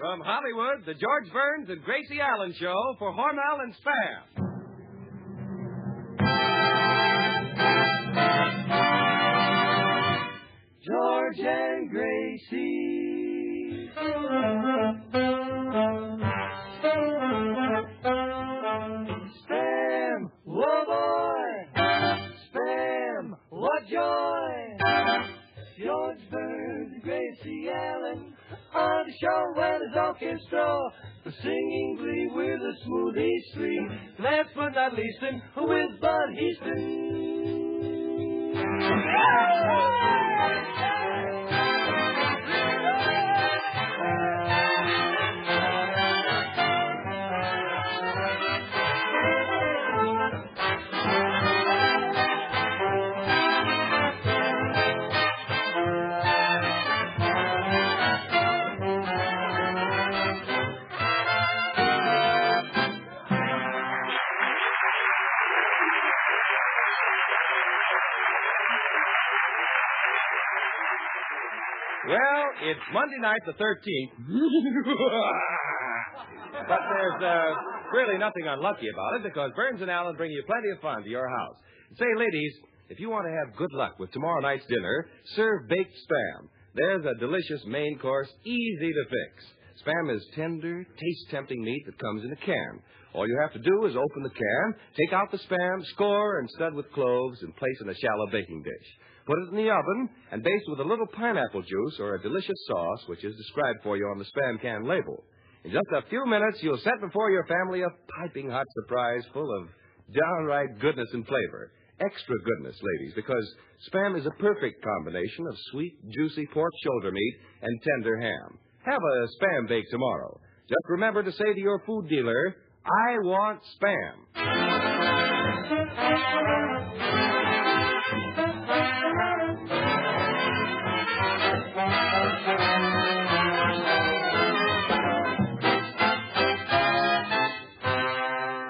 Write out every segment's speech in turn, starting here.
From Hollywood, the George Burns and Gracie Allen Show for Hormel and Spam. George and Gracie. Spam, whoa boy. Spam, what joy. George Burns and Gracie Allen on the show where there's orchestra, the singing glee with a smooth E3. Last but not least, with Bud Easton. Well, it's Monday night, the 13th. But there's really nothing unlucky about it because Burns and Allen bring you plenty of fun to your house. Say, ladies, if you want to have good luck with tomorrow night's dinner, serve baked Spam. There's a delicious main course, easy to fix. Spam is tender, taste-tempting meat that comes in a can. All you have to do is open the can, take out the Spam, score and stud with cloves, and place in a shallow baking dish. Put it in the oven and baste with a little pineapple juice or a delicious sauce, which is described for you on the Spam can label. In just a few minutes, you'll set before your family a piping hot surprise full of downright goodness and flavor. Extra goodness, ladies, because Spam is a perfect combination of sweet, juicy pork shoulder meat and tender ham. Have a Spam bake tomorrow. Just remember to say to your food dealer, I want Spam.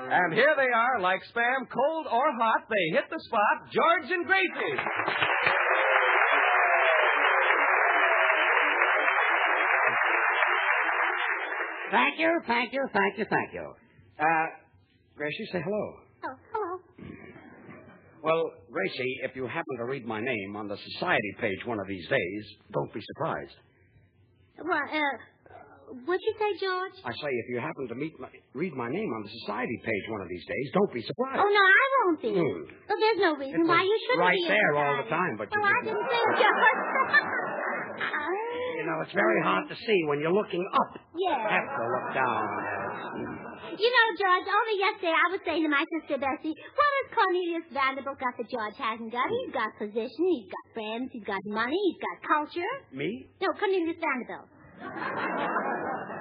And here they are, like Spam, cold or hot, they hit the spot, George and Gracie. Thank you. Gracie, say hello. Oh, hello. Well, Gracie, if you happen to read my name on the society page one of these days, don't be surprised. What'd you say, George? I say, if you happen to read my name on the society page one of these days, don't be surprised. Oh, no, I won't be. Well, there's no reason why you shouldn't right be. Right there all the time, but you I didn't say it, George. You know, it's very hard to see when you're looking up. Yeah. You have to look down. You know, George, only yesterday I was saying to my sister Bessie, what has Cornelius Vanderbilt got that George hasn't got? He's got position, he's got friends, he's got money, he's got culture. Me? No, Cornelius Vanderbilt.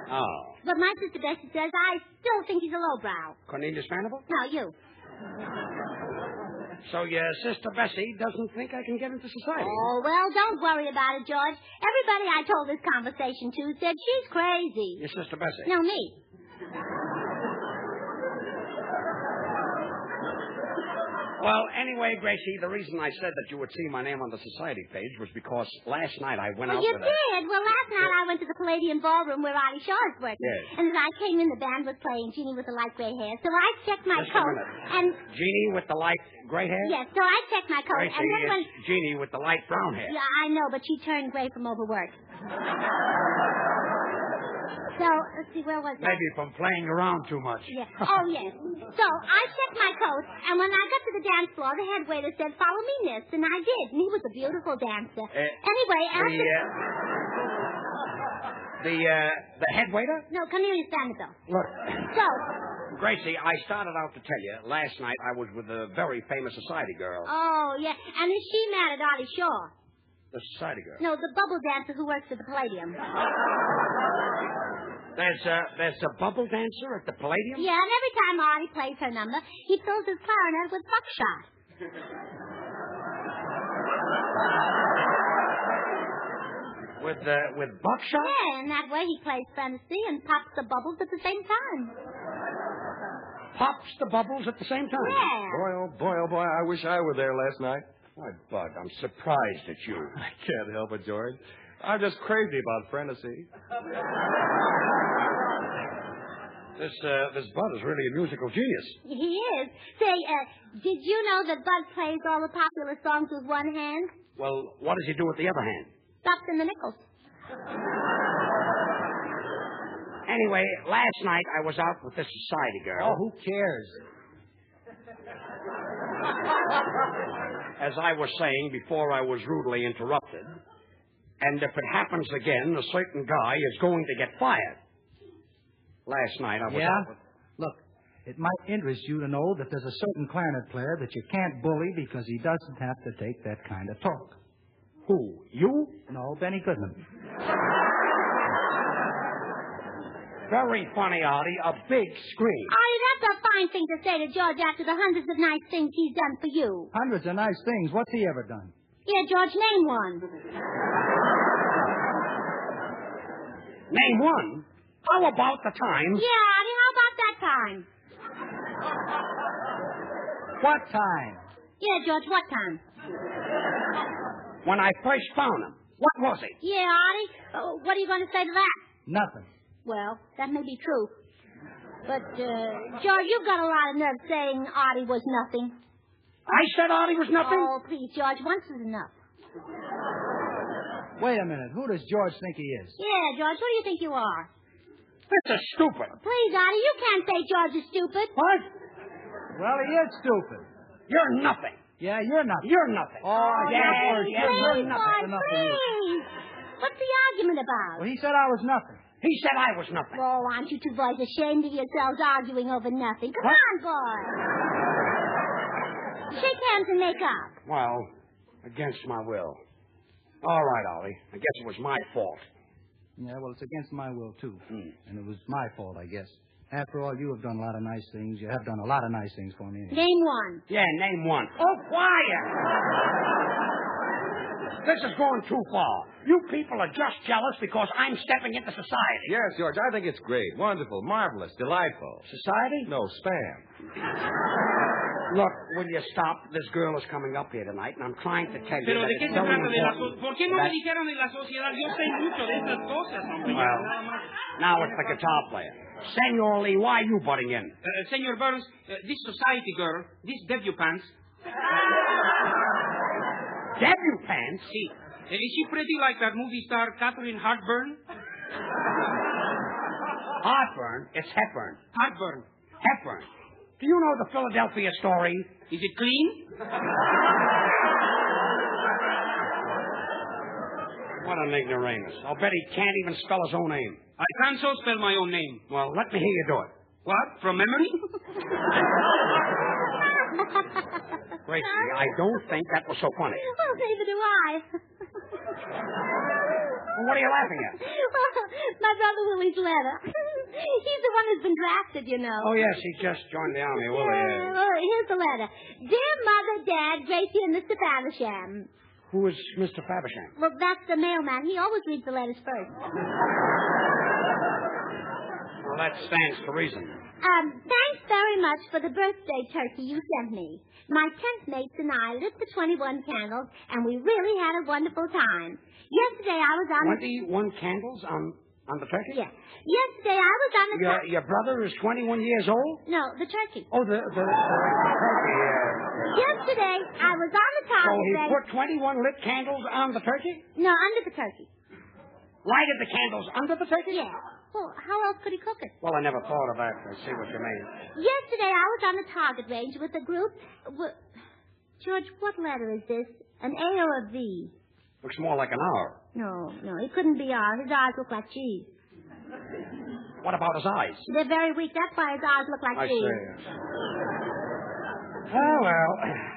Oh. But my sister Bessie says I still think he's a lowbrow. Cornelius Vanderbilt? No, you. So your sister Bessie doesn't think I can get into society? Oh, well, don't worry about it, George. Everybody I told this conversation to said she's crazy. Your sister Bessie? No, me. Well, anyway, Gracie, the reason I said that you would see my name on the society page was because last night I went out you with did. Well, last night I went to the Palladium Ballroom where Artie Shaw is working. Yes. And as I came in, the band was playing Jeannie with the light gray hair. So I checked my coat. And Jeannie with the light gray hair? yes, so I checked my coat. Gracie, and then when... Jeannie with the light brown hair. Yeah, I know, but she turned gray from overwork. So, let's see, where was I? Maybe from playing around too much. Yeah. Oh, yes. So, I checked my coat, and when I got to the dance floor, the head waiter said, follow me, miss, and I did. And he was a beautiful dancer. Anyway, after... The head waiter? No, Cornelius Vanderbilt. Look. So... Gracie, I started out to tell you, last night I was with a very famous society girl. Oh, yeah. And is she mad at Artie Shaw? The society girl? No, the bubble dancer who works at the Palladium. There's a bubble dancer at the Palladium? Yeah, and every time Artie plays her number, he fills his clarinet with buckshot. With buckshot? Yeah, and that way he plays fantasy and pops the bubbles at the same time. Pops the bubbles at the same time? Yeah. Boy, oh boy, I wish I were there last night. Why, Bud, I'm surprised at you. I can't help it, George. I'm just crazy about fantasy. This Bud is really a musical genius. He is. Say, did you know that Bud plays all the popular songs with one hand? Well, what does he do with the other hand? Stuffs in the nickels. Anyway, last night I was out with this society girl. Oh, who cares? As I was saying before I was rudely interrupted, and if it happens again, a certain guy is going to get fired. Last night I was out with... Look, it might interest you to know that there's a certain clarinet player that you can't bully because he doesn't have to take that kind of talk. Who? You? No, Benny Goodman. Very funny, Artie. A big scream. Artie, that's a fine thing to say to George after the hundreds of nice things he's done for you. Hundreds of nice things. What's he ever done? Yeah, George, name one. Name one? How about the time... Yeah, Artie, how about that time? What time? Yeah, George, what time? When I first found him. What was it? Yeah, Artie, what are you going to say to that? Nothing. Well, that may be true. But, George, you've got a lot of nerve saying Artie was nothing. I said Artie was nothing? Oh, please, George, once is enough. Wait a minute. Who does George think he is? Yeah, George, who do you think you are? This is stupid. Please, Artie, you can't say George is stupid. What? Well, he is stupid. You're nothing. Yeah, you're nothing. You're nothing. Oh, yeah, please, you're please, nothing. Boy, please. What's the argument about? Well, he said I was nothing. He said I was nothing. Oh, aren't you two boys ashamed of yourselves arguing over nothing? Come on, boys. Shake hands and make up. Well, against my will. All right, Ollie. I guess it was my fault. Yeah, well, it's against my will, too. And it was my fault, I guess. After all, you have done a lot of nice things. You have done a lot of nice things for me. Anyway. Name one. Yeah, name one. Oh, quiet! This is going too far. You people are just jealous because I'm stepping into society. Yes, George, I think it's great. Wonderful, marvelous, delightful. Society? No, spam. Look, will you stop? This girl is coming up here tonight, and I'm trying to tell you Pero that ¿de qué it's se very trata de la important ¿Por qué no that- me dijeron de la sociedad? Yo sé mucho de estas cosas, hombre. Well, Nada más. now it's the guitar player. Senor Lee, why are you butting in? Senor Burns, this society girl, this debutante, Debutante? sí. Is she pretty like that movie star Catherine Hartburn? Heartburn? It's Hepburn. Hartburn. Hepburn. Do you know the Philadelphia story? Is it clean? What an ignoramus. I'll bet he can't even spell his own name. I can't so spell my own name. Well, let me hear you do it. What? From memory? Gracie, I don't think that was so funny. Well, neither do I. Well, what are you laughing at? My brother Willie's letter. He's the one who's been drafted, you know. Oh, yes, he just joined the army, will he? Well, here's the letter. Dear Mother, Dad, Gracie, and Mr. Faversham. Who is Mr. Faversham? Well, that's the mailman. He always reads the letters first. Well, that stands to reason. Thanks very much for the birthday turkey you sent me. My tent mates and I lit the 21 candles, and we really had a wonderful time. Yesterday I was on 21 candles on the turkey? Yeah. Yesterday I was on the Your brother is 21 years old? No, the turkey. Oh, the turkey. Yesterday I was on the So target he range. put 21 lit candles on the turkey? No, under the turkey. Lighted the candles under the turkey? Yeah. Well, how else could he cook it? Well, I never thought of that. I see what you mean. Yesterday I was on the target range with a group. George, what letter is this? An A or a V? Looks more like an R. No, it couldn't be R. His eyes look like cheese. What about his eyes? They're very weak. That's why his eyes look like I cheese. see. Oh, well.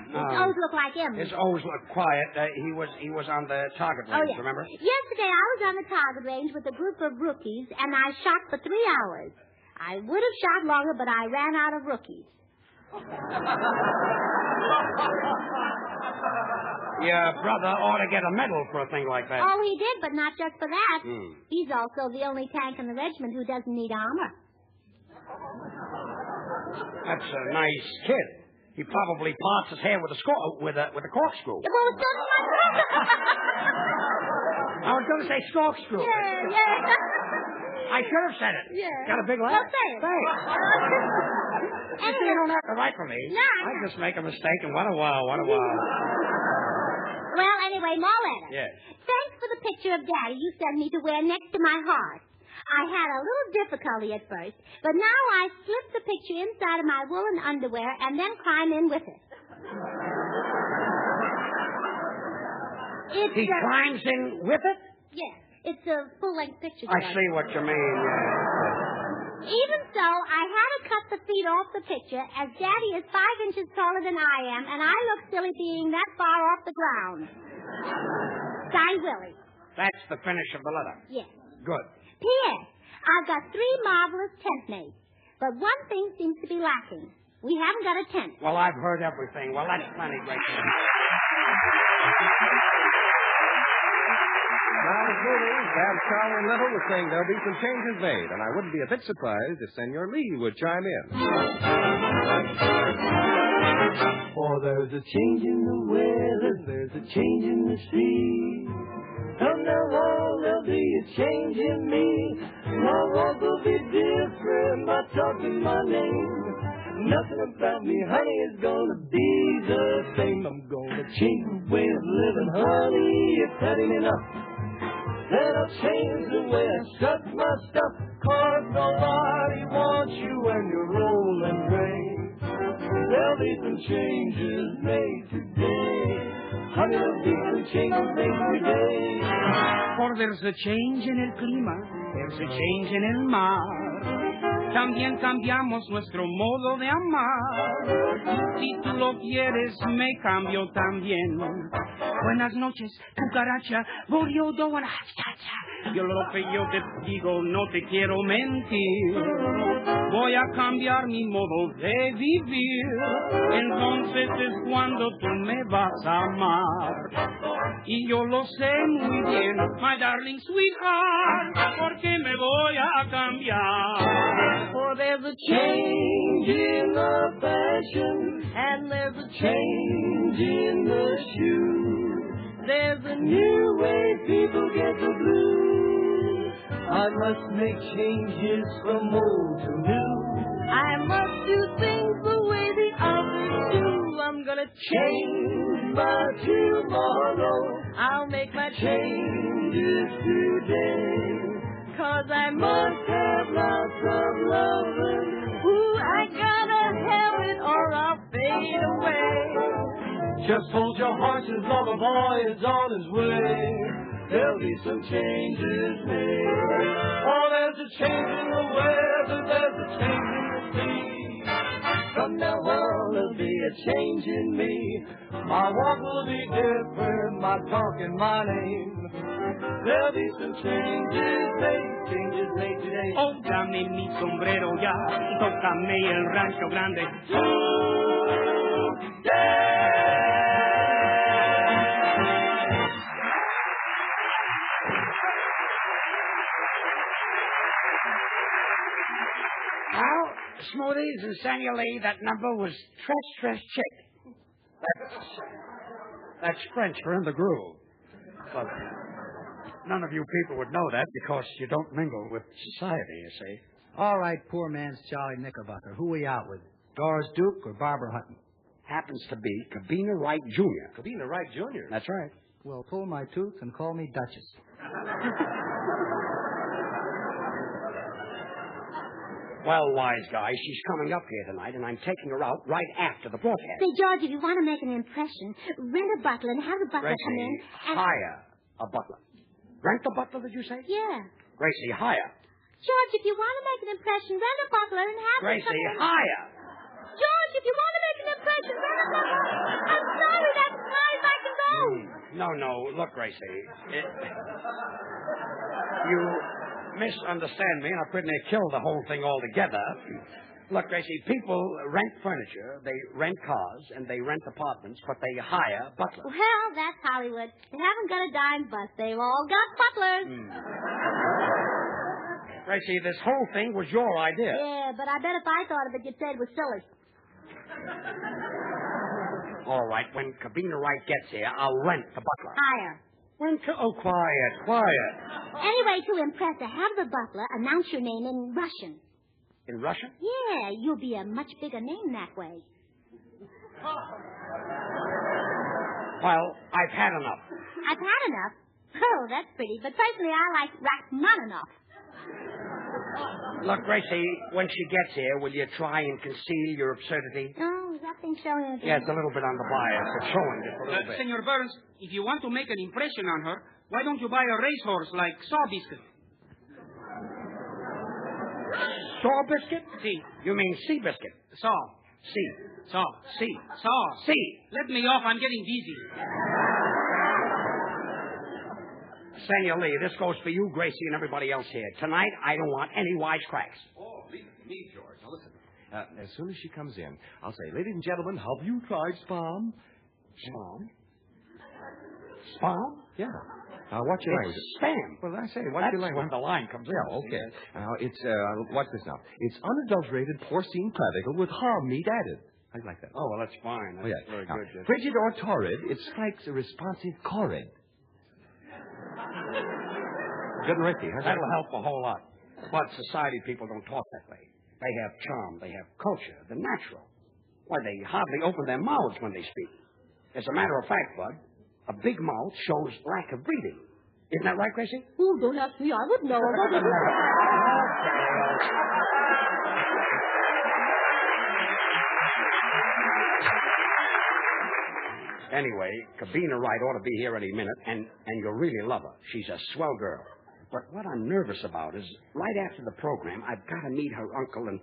His O's look like him. His O's look quiet. He was on the target range, yeah. remember? Yesterday I was on the target range with a group of rookies, and I shot for 3 hours. I would have shot longer, but I ran out of rookies. Your brother ought to get a medal for a thing like that. Oh, he did, but not just for that. Hmm. He's also the only tank in the regiment who doesn't need armor. That's a nice kid. He probably parts his hair with a corkscrew. Well, so does my brother. I was going to say corkscrew. Yeah. I I should have said it. Yeah. Got a big laugh? Well, say it. Thanks. You see, you don't have to write for me. No, I just make a mistake, and what a wow, what a wow. Well, anyway, more letter. Yes. Thanks for the picture of Daddy you sent me to wear next to my heart. I had a little difficulty at first, but now I slip the picture inside of my woolen underwear and then climb in with it. He climbs in with it? Yes, it's a full-length picture. I see what you mean, yeah. Even so, I had to cut the feet off the picture, as Daddy is 5 inches taller than I am, and I look silly being that far off the ground. Signed, Willie. That's the finish of the letter. Yes. Good. P.S. I've got 3 marvelous tent mates, but one thing seems to be lacking. We haven't got a tent. Well, I've heard everything. Well, that's plenty, Gracie. Now, the movies, Babs, Charlie, and Little was saying there'll be some changes made, and I wouldn't be a bit surprised if Senor Lee would chime in. For there's a change in the weather, there's a change in the sea. From now on, there'll be a change in me. My walk will be different, my talk and my name. Nothing about me, honey, is gonna be the same. I'm gonna change the way of living, honey, if that ain't enough. Then I'll change the way I shut my stuff, 'cause nobody wants you when you're rolling great. There'll be some changes made today. Honey, there'll be some changes made today. For there's a change en el clima, there's a change en el mar. También cambiamos nuestro modo de amar. Si tú lo quieres, me cambio también. Buenas noches, cucaracha. Yo lo que yo te digo, no te quiero mentir. Voy a cambiar mi modo de vivir. Entonces es cuando tú me vas a amar. Y yo lo sé muy bien, my darling sweetheart, porque me voy a cambiar. For there's a change in the fashion, and there's a change in the shoes. There's a new way people get the blues. I must make changes from old to new. I must do things the way the others do. I'm gonna change by tomorrow. I'll make my changes today. 'Cause I must have lots of loving. Ooh, I gotta have it or I'll fade away. Just hold your horses, lover boy is on his way. There'll be some changes made. Oh, there's a change in the weather, there's a change in the sea. From now on, there'll be a change in me. My walk will be different, my talk and my name. There'll be some changes made today. Oh, dame mi sombrero ya, y tócame el rancho grande. Well, Smoothies and Senor Lee, that number was Tres Chick. That's French for in the groove. But none of you people would know that because you don't mingle with society, you see. All right, poor man's Charlie Knickerbocker. Who we out with? Doris Duke or Barbara Hutton? Happens to be Cubina Wright, Jr. Cubina Wright, Jr. That's right. Well, pull my tooth and call me Duchess. Well, wise guy, she's coming up here tonight, and I'm taking her out right after the broadcast. Say, George, if you want to make an impression, rent a butler and have the butler come in. And... hire a butler. Rent the butler, did you say? Yeah. Gracie, hire. George, if you want to make an impression, rent a butler and have him come Gracie, in. hire. George, if you want to make an impression, rent a butler. I'm sorry, that's as far as I can go. No. Look, Gracie. You misunderstand me, and I pretty near killed the whole thing altogether. Look, Gracie, people rent furniture, they rent cars, and they rent apartments, but they hire butlers. Well, that's Hollywood. They haven't got a dime bust. They've all got butlers. Gracie, this whole thing was your idea. Yeah, but I bet if I thought of it, you'd say it was silly. All right, when Cubina Wright gets here, I'll rent the butler. Hire. Oh, quiet. Anyway, to impress her, have the butler announce your name in Russian. In Russian? Yeah, you'll be a much bigger name that way. Well, I've had enough. I've had enough. Oh, that's pretty. But personally, I like Rachmaninoff. Look, Gracie, when she gets here, will you try and conceal your absurdity? Oh, is that thing showing again? Yeah, it's a little bit on the bias. It's showing just a little bit. Senor Burns, if you want to make an impression on her, why don't you buy a racehorse like Sawbiscuit? Saw biscuit? See. You mean sea biscuit? Saw. Sea. Saw. Sea. Saw. Sea. Let me off. I'm getting dizzy. Senor Lee, this goes for you, Gracie, and everybody else here. Tonight, I don't want any wisecracks. Oh, me, George. Now, listen. As soon as she comes in, I'll say, ladies and gentlemen, have you tried Spam? Spam? Spam? Yeah. Now, what's your language? It's spam. Well, I say, what's your That's language? when the line comes in. Yeah, okay. Now, it's, watch this now. It's unadulterated porcine clavicle with ham meat added. I like that. Oh, well, that's fine. That's very Now, good. frigid or torrid, it strikes a responsive chord. Good and risky, huh? That'll help a whole lot. But society people don't talk that way. They have charm. They have culture. They're natural. Why, they hardly open their mouths when they speak. As a matter of fact, Bud, a big mouth shows lack of breathing. Isn't that right, Gracie? Oh, don't ask me. I would know. Anyway, Cubina Wright ought to be here any minute, and you'll really love her. She's a swell girl. But what I'm nervous about is right after the program, I've got to meet her uncle, and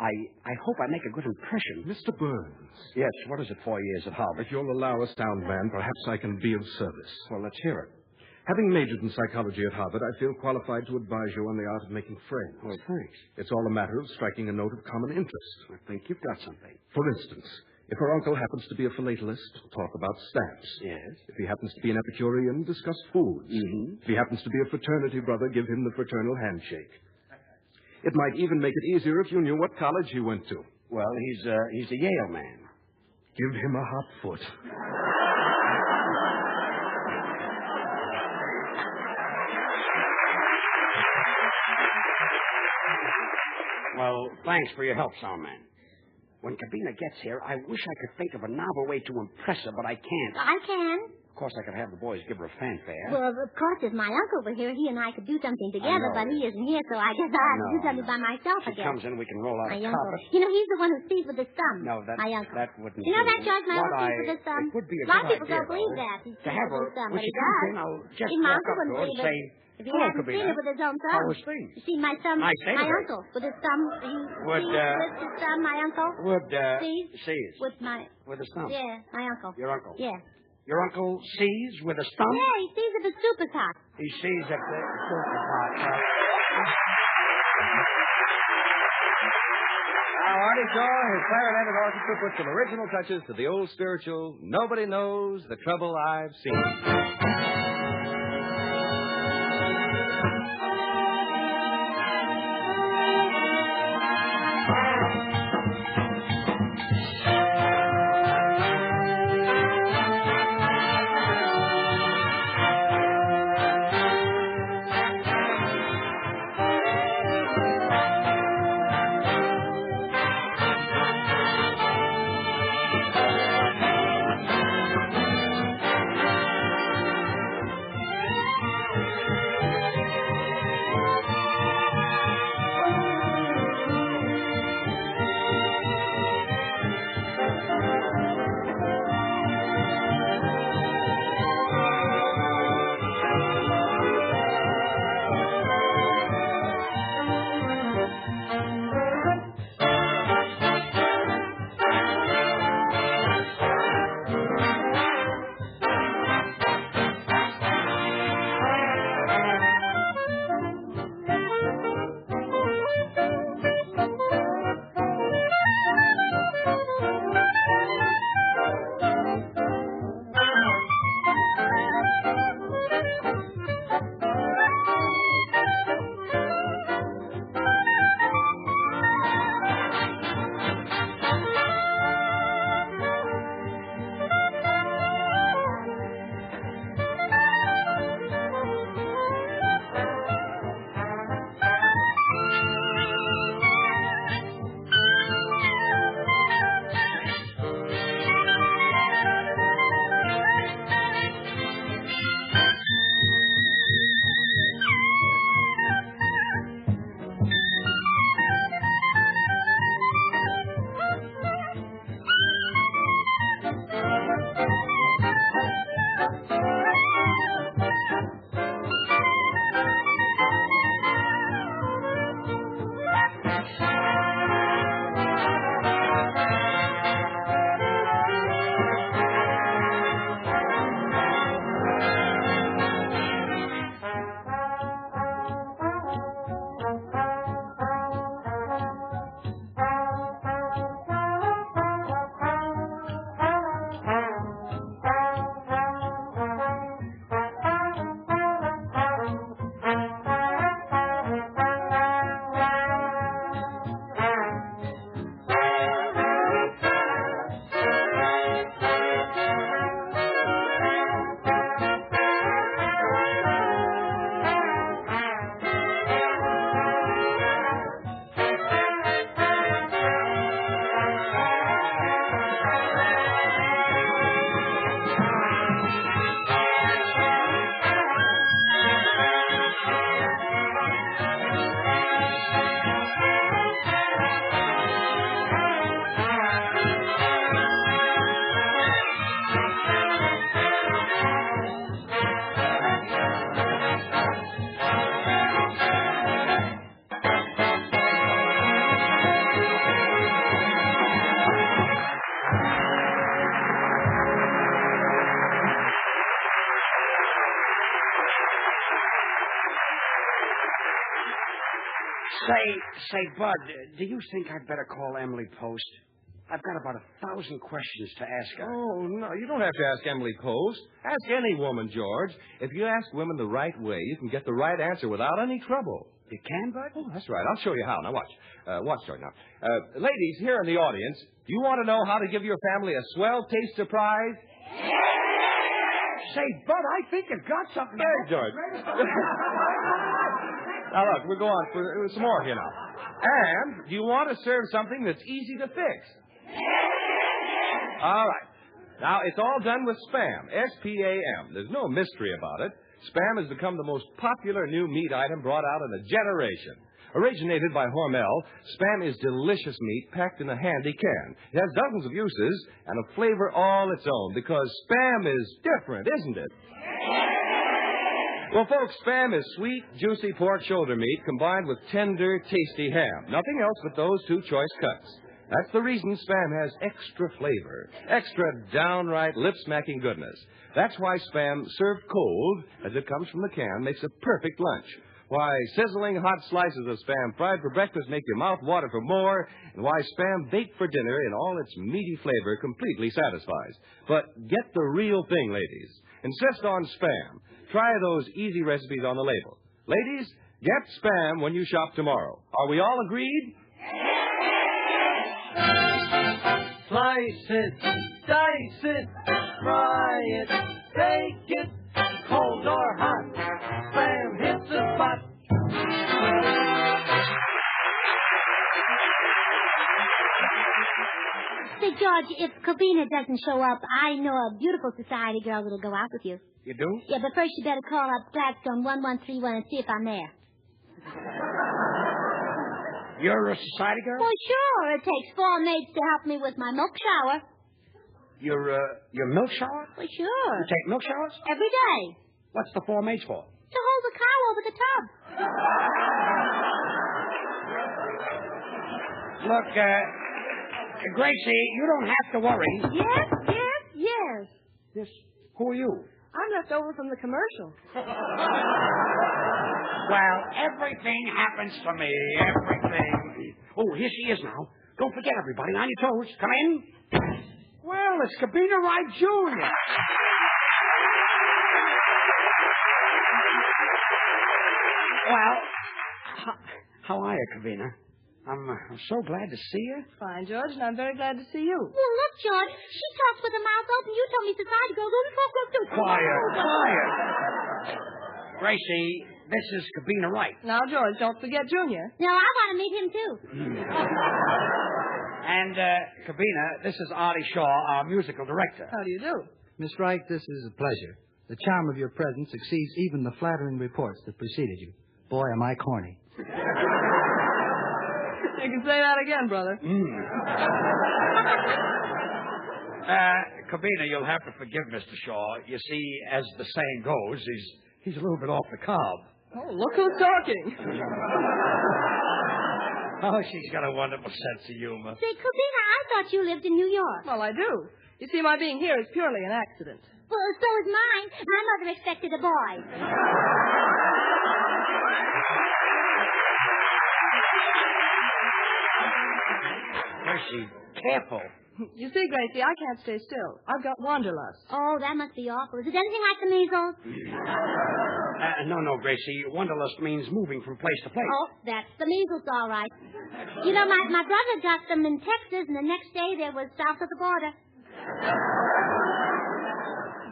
I hope I make a good impression. Mr. Burns. Yes, what is it, 4 years at Harvard? If you'll allow a sound man, perhaps I can be of service. Well, let's hear it. Having majored in psychology at Harvard, I feel qualified to advise you on the art of making friends. Well, thanks. It's all a matter of striking a note of common interest. I think you've got something. For instance, if her uncle happens to be a philatelist, talk about stamps. Yes. If he happens to be an Epicurean, discuss foods. Mm-hmm. If he happens to be a fraternity brother, give him the fraternal handshake. It might even make it easier if you knew what college he went to. Well, he's a Yale man. Give him a hot foot. Well, thanks for your help, Soundman. When Cubina gets here, I wish I could think of a novel way to impress her, but I can't. I can. Of course, I could have the boys give her a fanfare. Well, of course, if my uncle were here, he and I could do something together, but he isn't here, so I guess I'll have to do something by myself She again. comes in, we can roll out My a uncle. carpet. You know, he's the one who sees with his thumb. No, that, my uncle. that wouldn't You know do. that, George, my uncle sees with his thumb? It would be a lot of good people idea, don't believe though, that. He to sees have with her, his thumb, when but she he comes does. in, I'll just See, my walk uncle up to her wouldn't and believe say, it. If he hello, hadn't seen Cubina. it with his own thumb. How was things? You see, my thumb, Nice day my today. uncle, with his thumb, he Would, sees with his thumb, my uncle. Sees. With my... With his thumb. Yeah, my uncle. Your uncle. Yeah. Your uncle sees with his thumb? Yeah, he sees if the soup is hot. He sees if the soup is hot. Now, Artie Shaw, his clarinet and orchestra put some original touches to the old spiritual, Nobody Knows the Trouble I've Seen. Say, Bud, do you think I'd better call Emily Post? I've got about 1,000 questions to ask her. Oh, no, you don't have to ask Emily Post. Ask any woman, George. If you ask women the right way, you can get the right answer without any trouble. You can, Bud? Oh, that's right. I'll show you how. Now, watch. Watch, George, now. Ladies, here in the audience, do you want to know how to give your family a swell taste surprise? Say, Bud, I think you've got something. Hey, George. Now, look, we'll go on for some more here now. And do you want to serve something that's easy to fix? All right. Now, it's all done with Spam, S-P-A-M. There's no mystery about it. Spam has become the most popular new meat item brought out in a generation. Originated by Hormel, Spam is delicious meat packed in a handy can. It has dozens of uses and a flavor all its own because Spam is different, isn't it? Well, folks, Spam is sweet, juicy pork shoulder meat combined with tender, tasty ham. Nothing else but those two choice cuts. That's the reason Spam has extra flavor, extra downright lip-smacking goodness. That's why Spam, served cold, as it comes from the can, makes a perfect lunch. Why sizzling hot slices of Spam fried for breakfast make your mouth water for more, and why Spam baked for dinner in all its meaty flavor completely satisfies. But get the real thing, ladies. Insist on Spam. Try those easy recipes on the label. Ladies, get Spam when you shop tomorrow. Are we all agreed? Slice it, dice it, fry it, bake it, cold or hot, Spam hits the spot. Say, George, if Cubina doesn't show up, I know a beautiful society girl that'll go out with you. You do? Yeah, but first you better call up Gladstone 1131 and see if I'm there. You're a society girl? Well, sure. It takes 4 maids to help me with my milk shower. Your milk shower? Well, sure. You take milk showers? Every day. What's the 4 maids for? To hold the cow over the tub. Look, Gracie, you don't have to worry. Yes. Yes. Who are you? I'm left over from the commercial. Well, everything happens to me. Everything. Oh, here she is now. Don't forget, everybody. On your toes. Come in. Well, it's Cubina Wright, Jr. Well, how are you, Cubina? I'm so glad to see you. Fine, George, and I'm very glad to see you. Well, look, George. She talks with her mouth open. You told me society girls only talk with two. Quiet. Gracie, this is Cubina Wright. Now, George, don't forget Junior. No, I want to meet him, too. And, Cubina, this is Artie Shaw, our musical director. How do you do? Miss Wright, this is a pleasure. The charm of your presence exceeds even the flattering reports that preceded you. Boy, am I corny. You can say that again, brother. Cubina, you'll have to forgive Mr. Shaw. You see, as the saying goes, he's a little bit off the cob. Oh, look who's talking. Oh, she's got a wonderful sense of humor. Say, Cubina, I thought you lived in New York. Well, I do. You see, my being here is purely an accident. Well, so is mine. My mother expected a boy. Gracie, careful. You see, Gracie, I can't stay still. I've got wanderlust. Oh, that must be awful. Is it anything like the measles? No, Gracie. Wanderlust means moving from place to place. Oh, that's the measles, all right. You know, my brother got them in Texas, and the next day they was south of the border.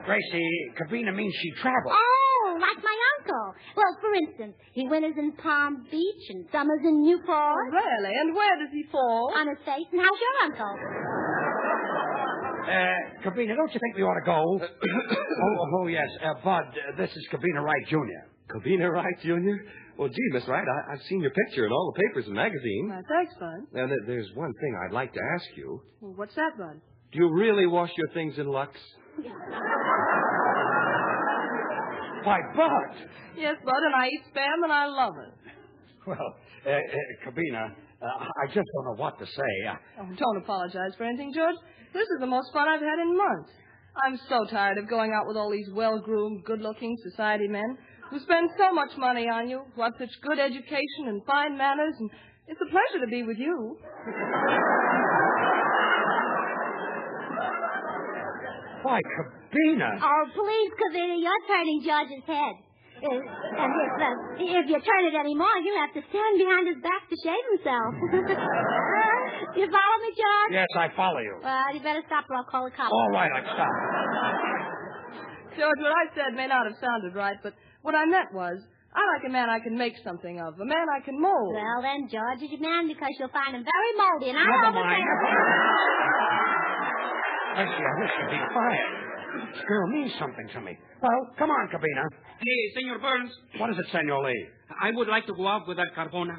Gracie, Cubina means she traveled. Oh, like my uncle. Well, for instance, he winters in Palm Beach and summers in Newport. Oh, really? And where does he fall? On his face. And how's your uncle? Cubina, don't you think we ought to go? Yes. Bud, this is Cubina Wright, Jr. Cubina Wright, Jr.? Well, gee, Miss Wright, I've seen your picture in all the papers and magazines. Thanks, Bud. Now, there's one thing I'd like to ask you. Well, what's that, Bud? Do you really wash your things in Lux? Why, Bud! Yes, Bud, and I eat Spam, and I love it. Well, Cubina, I just don't know what to say. Don't apologize for anything, George. This is the most fun I've had in months. I'm so tired of going out with all these well-groomed, good-looking society men. who spends so much money on you, who have such good education and fine manners, and it's a pleasure to be with you. Why, Cubina. Oh, please, Cubina, you're turning George's head. And if you turn it any more, he'll have to stand behind his back to shave himself. You follow me, George? Yes, I follow you. Well, you better stop or I'll call the cops. All right, I'll stop. George, what I said may not have sounded right, but what I meant was, I like a man I can make something of, a man I can mold. Well, then, George is your man because you'll find him very moldy, and I Never always mind. say... Actually, I wish you'd be quiet. This girl means something to me. Well, come on, Cubina. Hey, Senor Burns. What is it, Senor Lee? I would like to go out with that Carbona.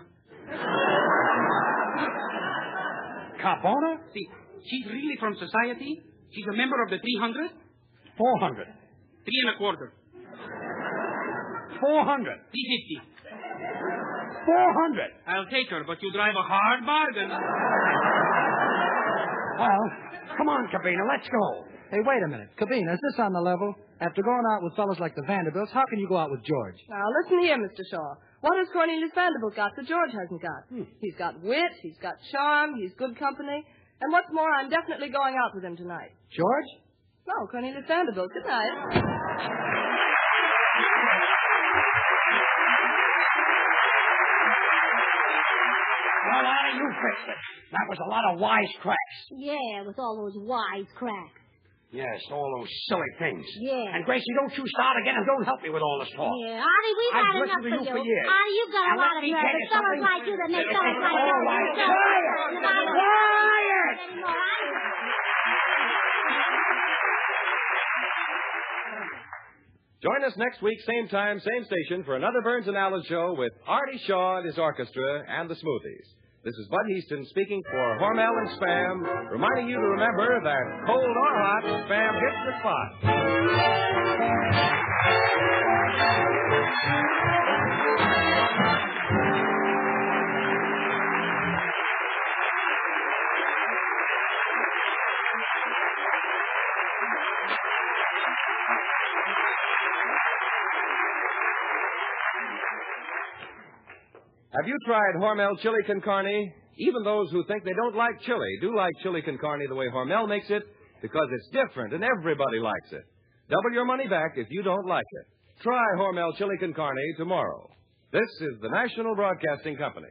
Carbona? See, she's really from society. She's a member of the 300. 400. 3 1/4. 400. 350. 400. I'll take her, but you drive a hard bargain. Well, come on, Cubina, let's go. Hey, wait a minute. Cubina, is this on the level? After going out with fellas like the Vanderbilts, how can you go out with George? Now, listen here, Mr. Shaw. What has Cornelius Vanderbilt got that George hasn't got? He's got wit, he's got charm, he's good company. And what's more, I'm definitely going out with him tonight. George? No, Cornelius Vanderbilt. Good night. Well, Annie, you fixed it. That was a lot of wise cracks. Yeah, with all those wise cracks. Yes, all those silly things. Yeah. And, Gracie, don't you start again and don't help me with all this talk. Yeah, Artie, we've I've had listened enough to you for for years. Artie, you've got a Now, lot let of me nerve. tell you It's fellas something. like you that make fellas like All you. right, Join us next week, same time, same station, for another Burns and Allen show with Artie Shaw and his orchestra and the Smoothies. This is Bud Heaston speaking for Hormel and Spam, reminding you to remember that cold or hot, Spam hits the spot. Have you tried Hormel chili con carne? Even those who think they don't like chili do like chili con carne the way Hormel makes it because it's different and everybody likes it. Double your money back if you don't like it. Try Hormel chili con carne tomorrow. This is the National Broadcasting Company.